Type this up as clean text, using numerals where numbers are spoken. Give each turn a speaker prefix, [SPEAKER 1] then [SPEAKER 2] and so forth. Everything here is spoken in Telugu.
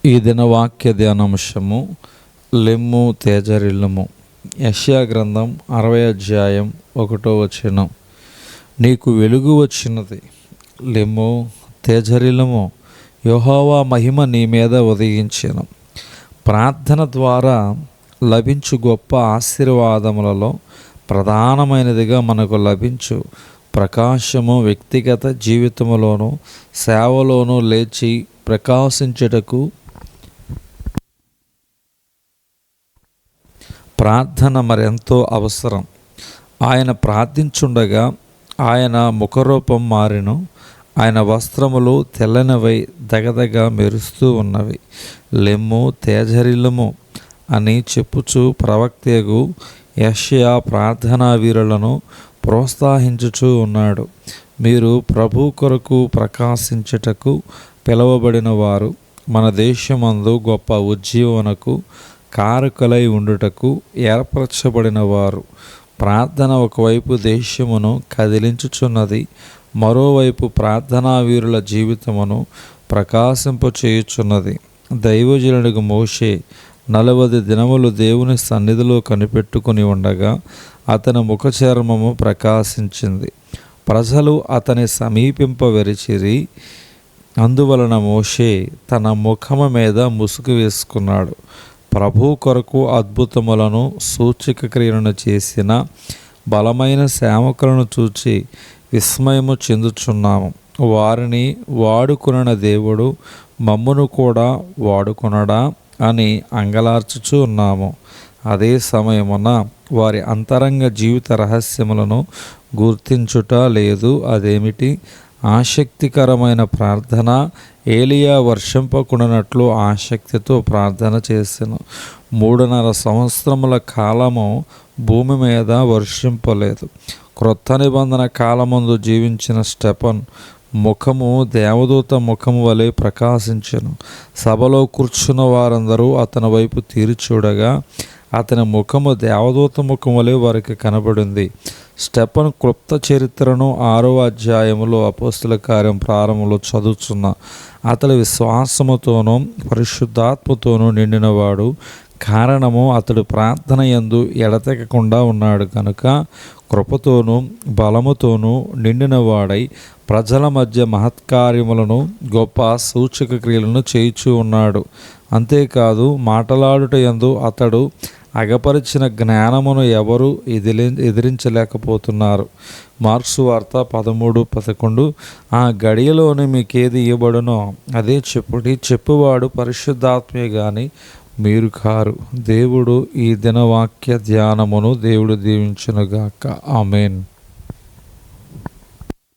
[SPEAKER 1] ఈ దిన వాక్య ధ్యానాంశము లెమ్ము తేజరిల్లుము. యెషయా గ్రంథం 60 అధ్యాయం 1వ వచనం. నీకు వెలుగు వచ్చినది, లెమ్ము తేజరిల్లుము, యెహోవా మహిమ నీ మీద ఉదయించెను. ప్రార్థన ద్వారా లభించు గొప్ప ఆశీర్వాదములలో ప్రధానమైనదిగా మనకు లభించు ప్రకాశము వ్యక్తిగత జీవితంలోనూ సేవలోనూ లేచి ప్రకాశించుటకు ప్రార్థన మరెంతో అవసరం. ఆయన ప్రార్థించుండగా ఆయన ముఖరూపం మారెను, ఆయన వస్త్రములు తెల్లనివై దగదగ మెరుస్తూ ఉన్నవి. లెమ్ము తేజరిల్లుము అని చెప్పుచు ప్రవక్తయగు యెషయా ప్రార్థనా వీరులను ప్రోత్సహించుచూ ఉన్నాడు. మీరు ప్రభు కొరకు ప్రకాశించుటకు పిలువబడిన వారు, మన దేశమందు గొప్ప ఉజ్జీవనకు కారకులై ఉండుటకు ఏర్పరచబడిన వారు. ప్రార్థన ఒకవైపు దేశమును కదిలించుచున్నది, మరోవైపు ప్రార్థనా వీరుల జీవితమును ప్రకాశింపచేయుచున్నది. దైవజనుడికి మోషే 40 దినములు దేవుని సన్నిధిలో కనిపెట్టుకుని ఉండగా అతని ముఖచర్మము ప్రకాశించింది. ప్రజలు అతని సమీపింపవెరిచిరి. అందువలన మోషే తన ముఖము మీద ముసుగు వేసుకున్నాడు. ప్రభు కొరకు అద్భుతములను సూచక క్రియలను చేసిన బలమైన సేవకులను చూచి విస్మయము చెందుచున్నాము. వారిని వాడుకొనిన దేవుడు మమ్మును కూడా వాడుకొనడా అని అంగలార్చుచూ ఉన్నాము. అదే సమయమున వారి అంతరంగ జీవిత రహస్యములను గుర్తించుట లేదు. అదేమిటి? ఆసక్తికరమైన ప్రార్థన. ఏలియా వర్షింపకున్నట్లు ఆసక్తితో ప్రార్థన చేసెను. 3.5 సంవత్సరముల కాలము భూమి మీద వర్షింపలేదు. క్రొత్త నిబంధన కాలమందు జీవించిన స్టెఫన్ ముఖము దేవదూత ముఖము వలె ప్రకాశించెను. సభలో కూర్చున్న వారందరూ అతని వైపు తీరిచూడగా అతని ముఖము దేవదూత ముఖం వలె వారికి కనబడింది. స్టెఫన్ క్లుప్త చరిత్రను 6వ అధ్యాయములో అపోస్తల కార్యం ప్రారంభంలో చదువుతున్న అతడు విశ్వాసముతోనూ పరిశుద్ధాత్మతోనూ నిండినవాడు. కారణము అతడు ప్రార్థన యందు ఎడతెగకుండా ఉన్నాడు కనుక కృపతోనూ బలముతోనూ నిండినవాడై ప్రజల మధ్య మహత్కార్యములను గొప్ప సూచక క్రియలను చేయుచూ ఉన్నాడు. అంతేకాదు మాటలాడుట యందు అతడు అగపరిచిన జ్ఞానమును ఎవరు ఎదిరించలేకపోతున్నారు. మార్క్సు వార్త 13:11. ఆ గడియలోనే మీకేది ఇవ్వబడునో అదే చెప్పుడి, చెప్పువాడు పరిశుద్ధాత్మే గాని మీరు కారు. దేవుడు ఈ దినవాక్య ధ్యానమును దేవుడు దీవించునుగాక. ఆమేన్.